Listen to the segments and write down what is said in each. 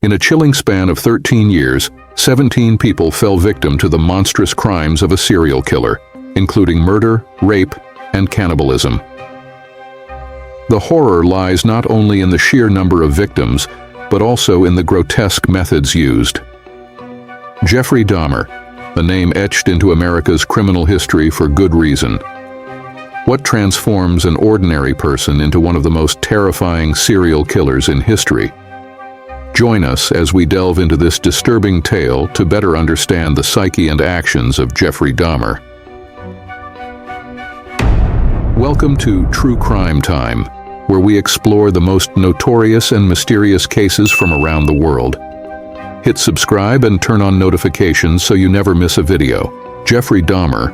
In a chilling span of 13 years, 17 people fell victim to the monstrous crimes of a serial killer, including murder, rape, and cannibalism. The horror lies not only in the sheer number of victims, but also in the grotesque methods used. Jeffrey Dahmer, a name etched into America's criminal history for good reason. What transforms an ordinary person into one of the most terrifying serial killers in history? Join us as we delve into this disturbing tale to better understand the psyche and actions of Jeffrey Dahmer. Welcome to True Crime Time, where we explore the most notorious and mysterious cases from around the world. Hit subscribe and turn on notifications so you never miss a video. Jeffrey Dahmer,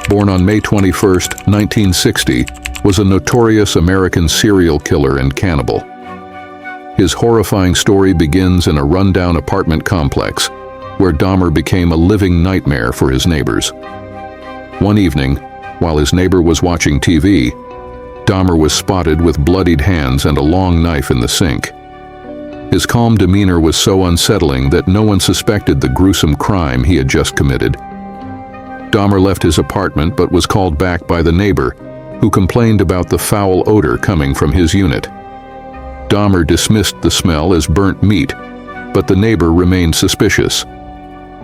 born on May 21, 1960, was a notorious American serial killer and cannibal. His horrifying story begins in a rundown apartment complex, where Dahmer became a living nightmare for his neighbors. One evening, while his neighbor was watching TV, Dahmer was spotted with bloodied hands and a long knife in the sink. His calm demeanor was so unsettling that no one suspected the gruesome crime he had just committed. Dahmer left his apartment but was called back by the neighbor, who complained about the foul odor coming from his unit. Dahmer dismissed the smell as burnt meat, but the neighbor remained suspicious.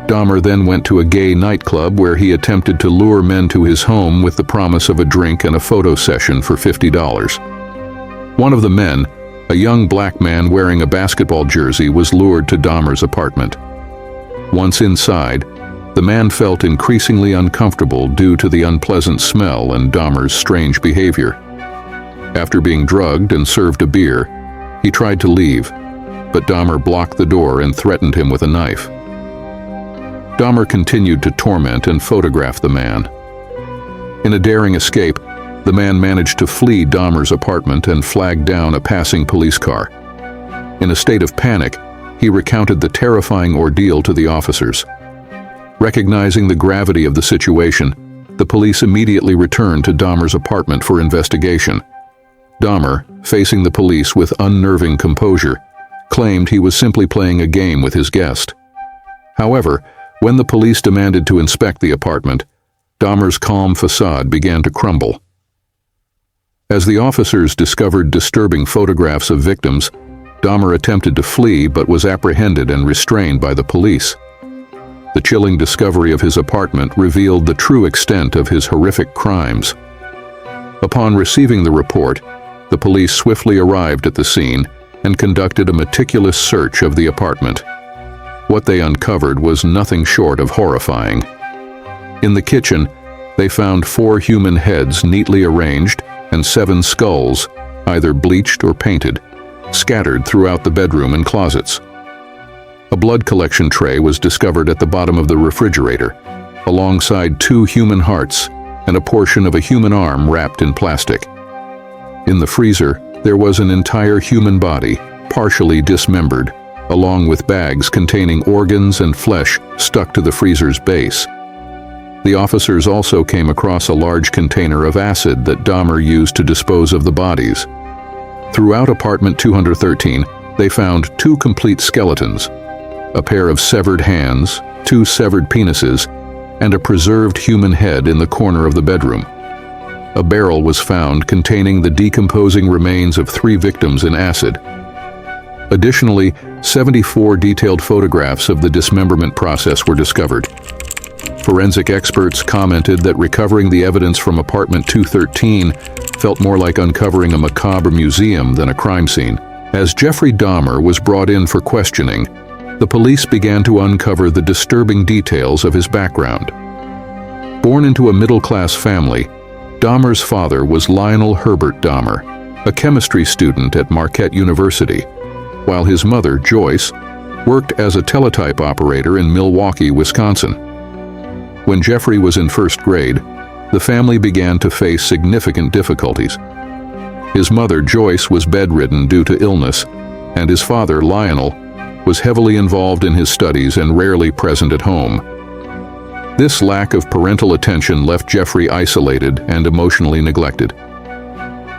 Dahmer then went to a gay nightclub where he attempted to lure men to his home with the promise of a drink and a photo session for $50. One of the men, a young black man wearing a basketball jersey, was lured to Dahmer's apartment. Once inside, the man felt increasingly uncomfortable due to the unpleasant smell and Dahmer's strange behavior. After being drugged and served a beer, he tried to leave, but Dahmer blocked the door and threatened him with a knife. Dahmer continued to torment and photograph the man. In a daring escape, the man managed to flee Dahmer's apartment and flagged down a passing police car. In a state of panic, he recounted the terrifying ordeal to the officers. Recognizing the gravity of the situation, the police immediately returned to Dahmer's apartment for investigation. Dahmer, facing the police with unnerving composure, claimed he was simply playing a game with his guest. However, when the police demanded to inspect the apartment, Dahmer's calm facade began to crumble. As the officers discovered disturbing photographs of victims, Dahmer attempted to flee but was apprehended and restrained by the police. The chilling discovery of his apartment revealed the true extent of his horrific crimes. Upon receiving the report, the police swiftly arrived at the scene and conducted a meticulous search of the apartment. What they uncovered was nothing short of horrifying. In the kitchen, they found 4 human heads neatly arranged and 7 skulls, either bleached or painted, scattered throughout the bedroom and closets. A blood collection tray was discovered at the bottom of the refrigerator, alongside 2 human hearts and a portion of a human arm wrapped in plastic. In the freezer, there was an entire human body, partially dismembered, along with bags containing organs and flesh stuck to the freezer's base. The officers also came across a large container of acid that Dahmer used to dispose of the bodies. Throughout apartment 213, they found 2 complete skeletons, a pair of severed hands, 2 severed penises, and a preserved human head in the corner of the bedroom. A barrel was found containing the decomposing remains of 3 victims in acid. Additionally, 74 detailed photographs of the dismemberment process were discovered. Forensic experts commented that recovering the evidence from apartment 213 felt more like uncovering a macabre museum than a crime scene. As Jeffrey Dahmer was brought in for questioning, the police began to uncover the disturbing details of his background. Born into a middle-class family, Dahmer's father was Lionel Herbert Dahmer, a chemistry student at Marquette University, while his mother, Joyce, worked as a teletype operator in Milwaukee, Wisconsin. When Jeffrey was in 1st grade, the family began to face significant difficulties. His mother, Joyce, was bedridden due to illness, and his father, Lionel, was heavily involved in his studies and rarely present at home. This lack of parental attention left Jeffrey isolated and emotionally neglected.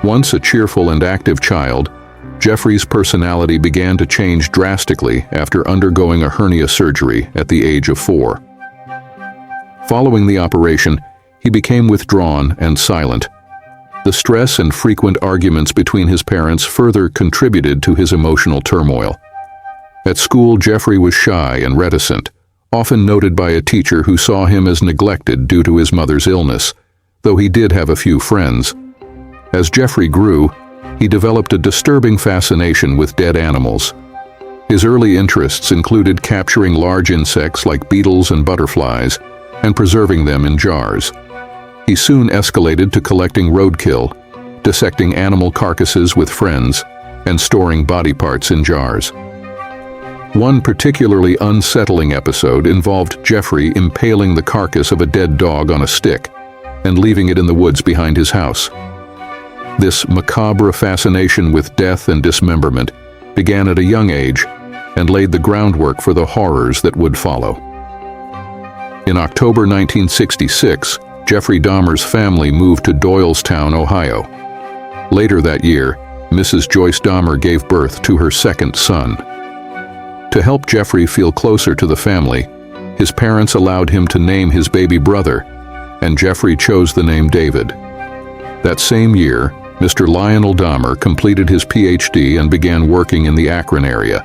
Once a cheerful and active child, Jeffrey's personality began to change drastically after undergoing a hernia surgery at the age of 4. Following the operation, he became withdrawn and silent. The stress and frequent arguments between his parents further contributed to his emotional turmoil. At school, Jeffrey was shy and reticent, often noted by a teacher who saw him as neglected due to his mother's illness, though he did have a few friends. As Jeffrey grew, he developed a disturbing fascination with dead animals. His early interests included capturing large insects like beetles and butterflies and preserving them in jars. He soon escalated to collecting roadkill, dissecting animal carcasses with friends, and storing body parts in jars. One particularly unsettling episode involved Jeffrey impaling the carcass of a dead dog on a stick and leaving it in the woods behind his house. This macabre fascination with death and dismemberment began at a young age and laid the groundwork for the horrors that would follow. In October 1966, Jeffrey Dahmer's family moved to Doylestown, Ohio. Later that year, Mrs. Joyce Dahmer gave birth to her second son. To help Jeffrey feel closer to the family, his parents allowed him to name his baby brother, and Jeffrey chose the name David. That same year, Mr. Lionel Dahmer completed his PhD and began working in the Akron area.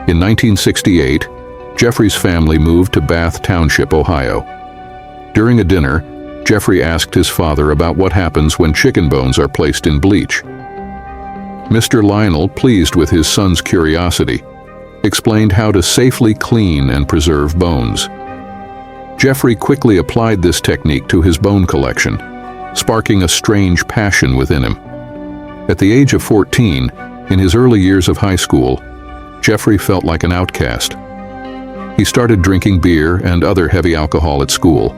In 1968, Jeffrey's family moved to Bath Township, Ohio. During a dinner, Jeffrey asked his father about what happens when chicken bones are placed in bleach. Mr. Lionel, pleased with his son's curiosity, explained how to safely clean and preserve bones. Jeffrey quickly applied this technique to his bone collection, sparking a strange passion within him. At the age of 14, in his early years of high school, Jeffrey felt like an outcast. He started drinking beer and other heavy alcohol at school.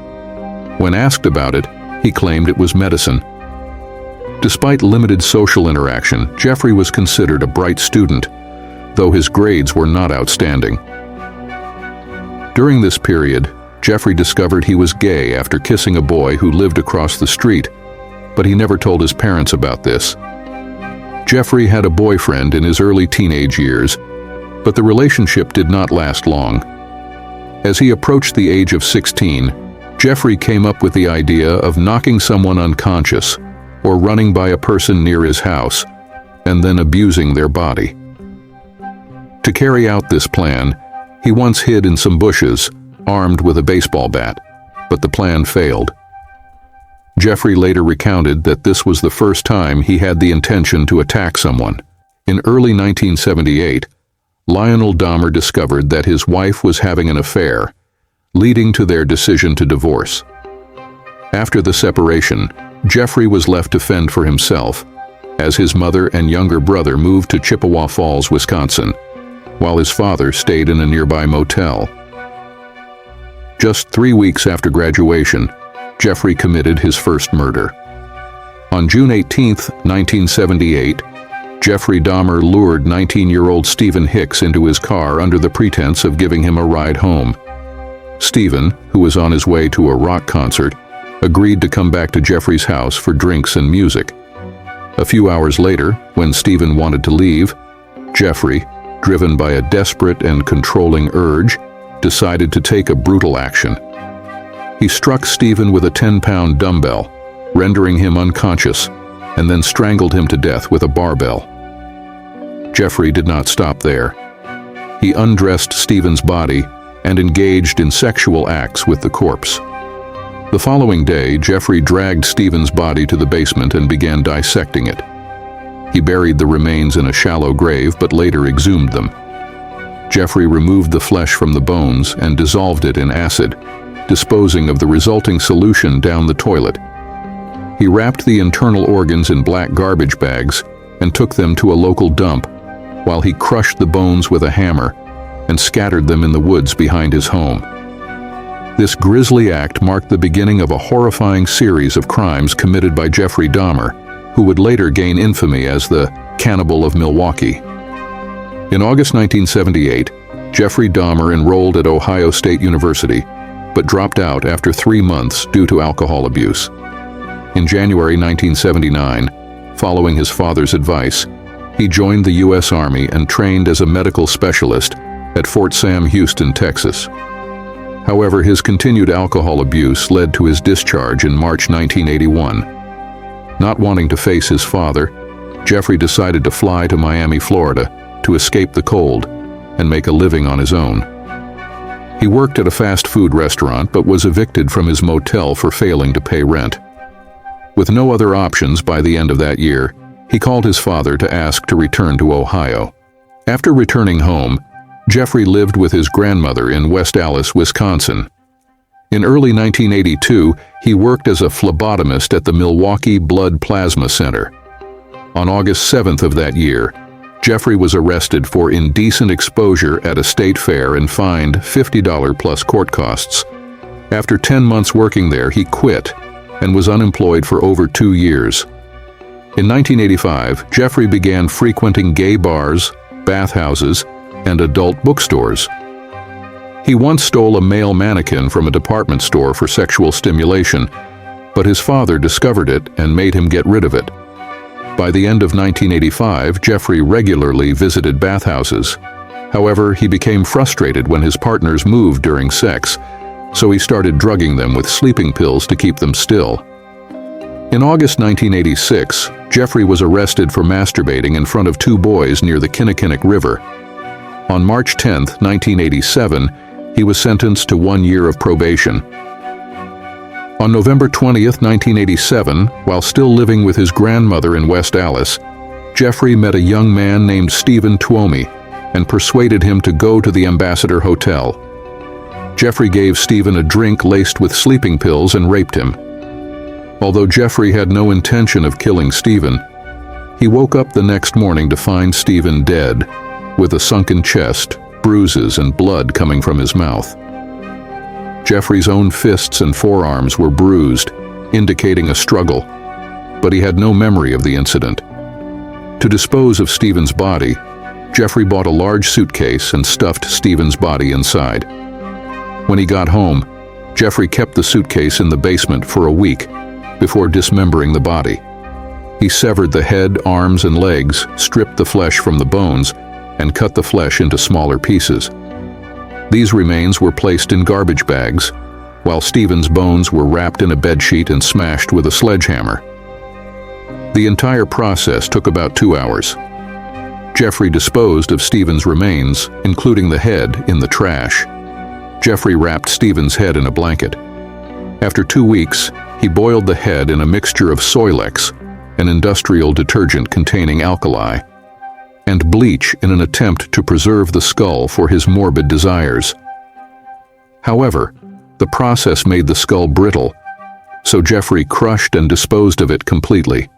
When asked about it, he claimed it was medicine. Despite limited social interaction, Jeffrey was considered a bright student, though his grades were not outstanding. During this period, Jeffrey discovered he was gay after kissing a boy who lived across the street, but he never told his parents about this. Jeffrey had a boyfriend in his early teenage years, but the relationship did not last long. As he approached the age of 16, Jeffrey came up with the idea of knocking someone unconscious or running by a person near his house and then abusing their body. To carry out this plan, he once hid in some bushes, armed with a baseball bat, but the plan failed. Jeffrey later recounted that this was the first time he had the intention to attack someone. In early 1978, Lionel Dahmer discovered that his wife was having an affair, leading to their decision to divorce. After the separation, Jeffrey was left to fend for himself, as his mother and younger brother moved to Chippewa Falls, Wisconsin, while his father stayed in a nearby motel. Just 3 weeks after graduation, Jeffrey committed his first murder. On June 18, 1978, Jeffrey Dahmer lured 19-year-old Stephen Hicks into his car under the pretense of giving him a ride home. Stephen, who was on his way to a rock concert, agreed to come back to Jeffrey's house for drinks and music. A few hours later, when Stephen wanted to leave, Jeffrey, driven by a desperate and controlling urge, decided to take a brutal action. He struck Stephen with a 10-pound dumbbell, rendering him unconscious, and then strangled him to death with a barbell. Jeffrey did not stop there. He undressed Stephen's body and engaged in sexual acts with the corpse. The following day, Jeffrey dragged Stephen's body to the basement and began dissecting it. He buried the remains in a shallow grave, but later exhumed them. Jeffrey removed the flesh from the bones and dissolved it in acid, disposing of the resulting solution down the toilet. He wrapped the internal organs in black garbage bags and took them to a local dump, while he crushed the bones with a hammer and scattered them in the woods behind his home. This grisly act marked the beginning of a horrifying series of crimes committed by Jeffrey Dahmer, who would later gain infamy as the Cannibal of Milwaukee. In August 1978, Jeffrey Dahmer enrolled at Ohio State University, but dropped out after 3 months due to alcohol abuse. In January 1979, following his father's advice, He joined the U.S. Army and trained as a medical specialist at Fort Sam Houston, Texas. However, his continued alcohol abuse led to his discharge in March 1981. Not wanting to face his father, Jeffrey decided to fly to Miami, Florida, to escape the cold and make a living on his own. He worked at a fast food restaurant but was evicted from his motel for failing to pay rent. With no other options by the end of that year, he called his father to ask to return to Ohio. After returning home, Jeffrey lived with his grandmother in West Allis, Wisconsin. In early 1982, he worked as a phlebotomist at the Milwaukee Blood Plasma Center. On August 7th of that year, Jeffrey was arrested for indecent exposure at a state fair and fined $50 plus court costs. After 10 months working there, he quit and was unemployed for over 2 years. In 1985, Jeffrey began frequenting gay bars, bathhouses, and adult bookstores. He once stole a male mannequin from a department store for sexual stimulation, but his father discovered it and made him get rid of it. By the end of 1985, Jeffrey regularly visited bathhouses. However, he became frustrated when his partners moved during sex, so he started drugging them with sleeping pills to keep them still. In August 1986, Jeffrey was arrested for masturbating in front of 2 boys near the Kinnickinnic River. On March 10, 1987, he was sentenced to 1 year of probation. On November 20, 1987, while still living with his grandmother in West Allis, Jeffrey met a young man named Stephen Tuomi and persuaded him to go to the Ambassador Hotel. Jeffrey gave Stephen a drink laced with sleeping pills and raped him. Although Jeffrey had no intention of killing Stephen, he woke up the next morning to find Stephen dead, with a sunken chest, bruises, and blood coming from his mouth. Jeffrey's own fists and forearms were bruised, indicating a struggle, but he had no memory of the incident. To dispose of Stephen's body, Jeffrey bought a large suitcase and stuffed Stephen's body inside. When he got home, Jeffrey kept the suitcase in the basement for a week before dismembering the body. He severed the head, arms, and legs, stripped the flesh from the bones, and cut the flesh into smaller pieces. These remains were placed in garbage bags, while Stephen's bones were wrapped in a bedsheet and smashed with a sledgehammer. The entire process took about 2 hours. Jeffrey disposed of Stephen's remains, including the head, in the trash. Jeffrey wrapped Stephen's head in a blanket. After 2 weeks, he boiled the head in a mixture of Soilex, an industrial detergent containing alkali, and bleach in an attempt to preserve the skull for his morbid desires. However, the process made the skull brittle, so Jeffrey crushed and disposed of it completely.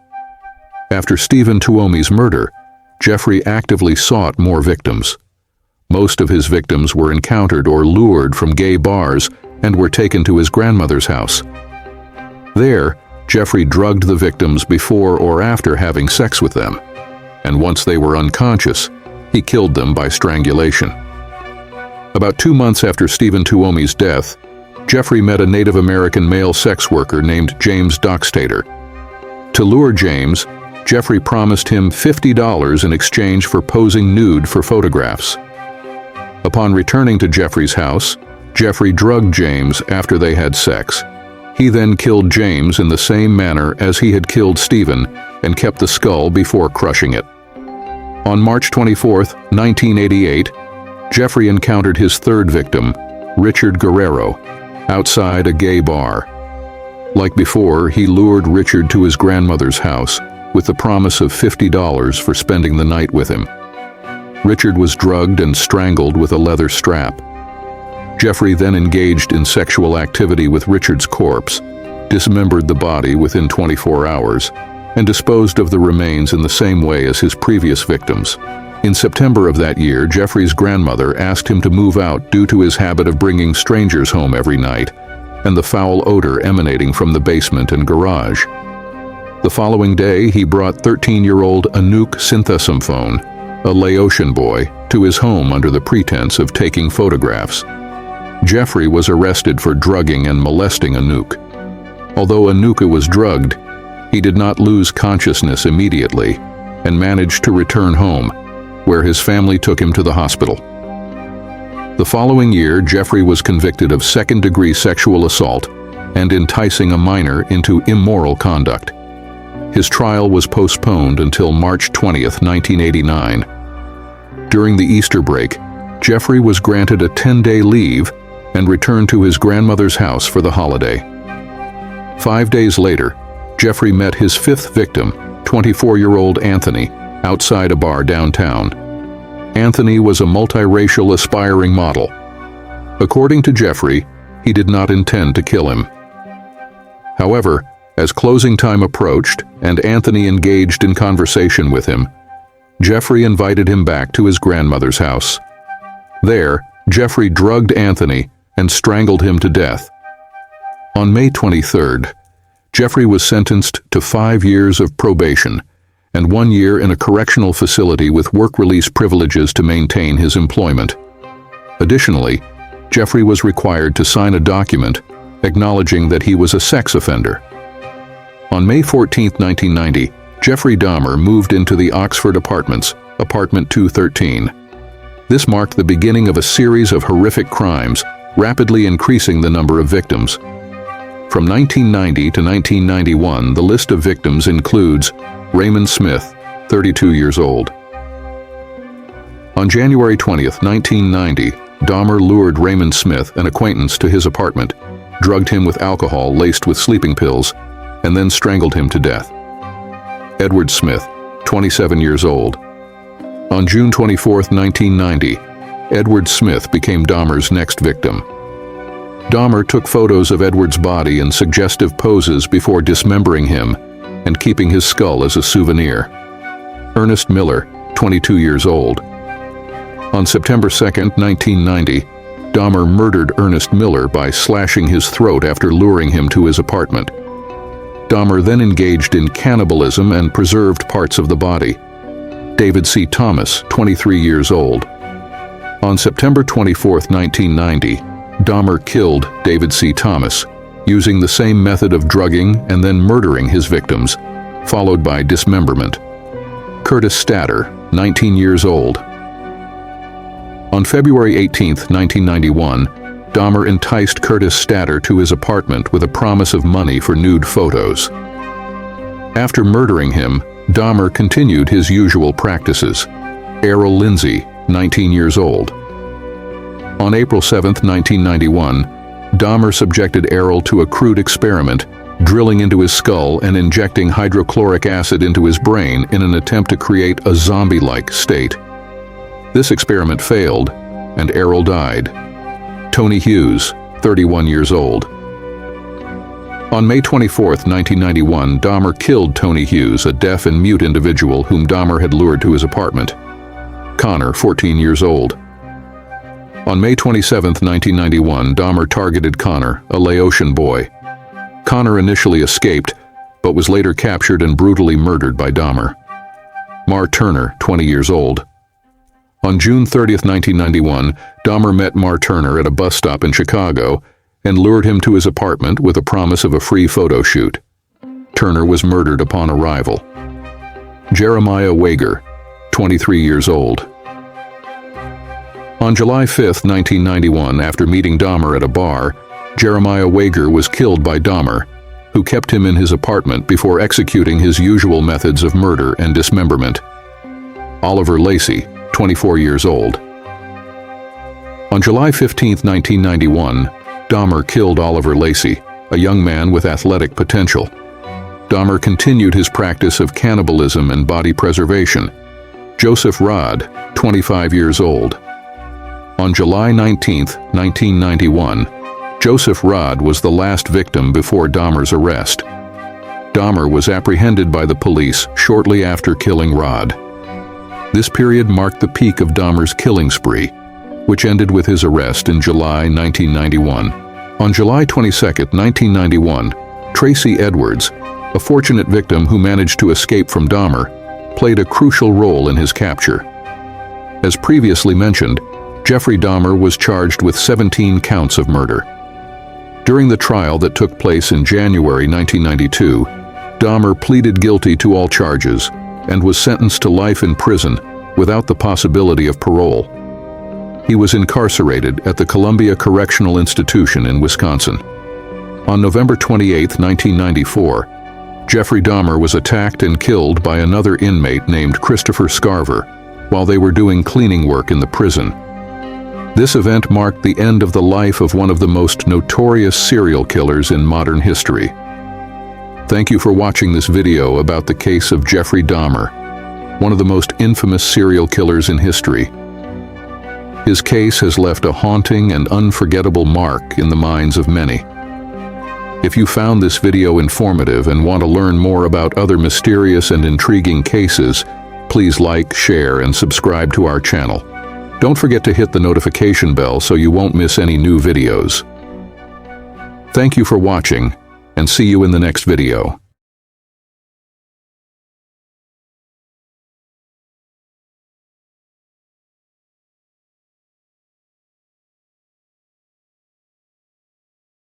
After Stephen Tuomi's murder, Jeffrey actively sought more victims. Most of his victims were encountered or lured from gay bars and were taken to his grandmother's house. There, Jeffrey drugged the victims before or after having sex with them, and once they were unconscious, he killed them by strangulation. About 2 months after Stephen Tuomi's death, Jeffrey met a Native American male sex worker named James Dockstader. To lure James, Jeffrey promised him $50 in exchange for posing nude for photographs. Upon returning to Jeffrey's house, Jeffrey drugged James after they had sex. He then killed James in the same manner as he had killed Stephen and kept the skull before crushing it. On March 24, 1988, Jeffrey encountered his third victim, Richard Guerrero, outside a gay bar. Like before, he lured Richard to his grandmother's house with the promise of $50 for spending the night with him. Richard was drugged and strangled with a leather strap. Jeffrey then engaged in sexual activity with Richard's corpse, dismembered the body within 24 hours, and disposed of the remains in the same way as his previous victims. In September of that year, Jeffrey's grandmother asked him to move out due to his habit of bringing strangers home every night and the foul odor emanating from the basement and garage. The following day, he brought 13-year-old Anouk Synthesomphone, a Laotian boy, to his home under the pretense of taking photographs. Jeffrey was arrested for drugging and molesting Anouk. Although Anouk was drugged, he did not lose consciousness immediately, and managed to return home, where his family took him to the hospital. The following year, Jeffrey was convicted of second-degree sexual assault and enticing a minor into immoral conduct. His trial was postponed until March 20th, 1989. During the Easter break, Jeffrey was granted a 10-day leave and returned to his grandmother's house for the holiday. 5 days later, Jeffrey met his fifth victim, 24-year-old Anthony, outside a bar downtown. Anthony was a multiracial aspiring model. According to Jeffrey, he did not intend to kill him. However, as closing time approached and Anthony engaged in conversation with him, Jeffrey invited him back to his grandmother's house. There, Jeffrey drugged Anthony and strangled him to death. On May 23rd, Jeffrey was sentenced to 5 years of probation and 1 year in a correctional facility with work release privileges to maintain his employment. Additionally, Jeffrey was required to sign a document acknowledging that he was a sex offender. On May 14, 1990, Jeffrey Dahmer moved into the Oxford Apartments, apartment 213. This marked the beginning of a series of horrific crimes, rapidly increasing the number of victims. From 1990 to 1991, the list of victims includes Raymond Smith, 32 years old. On January 20, 1990, Dahmer lured Raymond Smith, an acquaintance, to his apartment, drugged him with alcohol laced with sleeping pills, and then strangled him to death. Edward Smith, 27 years old. On June 24, 1990, Edward Smith became Dahmer's next victim. Dahmer took photos of Edward's body in suggestive poses before dismembering him and keeping his skull as a souvenir. Ernest Miller, 22 years old. On September 2, 1990, Dahmer murdered Ernest Miller by slashing his throat after luring him to his apartment. Dahmer then engaged in cannibalism and preserved parts of the body. David C. Thomas, 23 years old. On September 24, 1990, Dahmer killed David C. Thomas, using the same method of drugging and then murdering his victims, followed by dismemberment. Curtis Statter, 19 years old. On February 18, 1991, Dahmer enticed Curtis Statter to his apartment with a promise of money for nude photos. After murdering him, Dahmer continued his usual practices. Errol Lindsay, 19 years old. On April 7, 1991, Dahmer subjected Errol to a crude experiment, drilling into his skull and injecting hydrochloric acid into his brain in an attempt to create a zombie-like state. This experiment failed, and Errol died. Tony Hughes, 31 years old. On May 24, 1991, Dahmer killed Tony Hughes, a deaf and mute individual whom Dahmer had lured to his apartment. Connor, 14 years old. On May 27, 1991, Dahmer targeted Connor, a Laotian boy. Connor initially escaped, but was later captured and brutally murdered by Dahmer. Mar Turner, 20 years old. On June 30, 1991, Dahmer met Mar Turner at a bus stop in Chicago and lured him to his apartment with a promise of a free photo shoot. Turner was murdered upon arrival. Jeremiah Wager, 23 years old. On July 5, 1991, after meeting Dahmer at a bar, Jeremiah Wager was killed by Dahmer, who kept him in his apartment before executing his usual methods of murder and dismemberment. Oliver Lacey, 24 years old. On July 15, 1991, Dahmer killed Oliver Lacey, a young man with athletic potential. Dahmer continued his practice of cannibalism and body preservation. Joseph Rod, 25 years old. On July 19, 1991, Joseph Rod was the last victim before Dahmer's arrest. Dahmer was apprehended by the police shortly after killing Rod. This period marked the peak of Dahmer's killing spree, which ended with his arrest in July 1991. On July 22, 1991, Tracy Edwards, a fortunate victim who managed to escape from Dahmer, played a crucial role in his capture. As previously mentioned, Jeffrey Dahmer was charged with 17 counts of murder. During the trial that took place in January 1992, Dahmer pleaded guilty to all charges, and was sentenced to life in prison without the possibility of parole. He was incarcerated at the Columbia Correctional Institution in Wisconsin. On November 28, 1994, Jeffrey Dahmer was attacked and killed by another inmate named Christopher Scarver while they were doing cleaning work in the prison. This event marked the end of the life of one of the most notorious serial killers in modern history. Thank you for watching this video about the case of Jeffrey Dahmer, one of the most infamous serial killers in history. His case has left a haunting and unforgettable mark in the minds of many. If you found this video informative and want to learn more about other mysterious and intriguing cases, please like, share, and subscribe to our channel. Don't forget to hit the notification bell so you won't miss any new videos. Thank you for watching, and see you in the next video.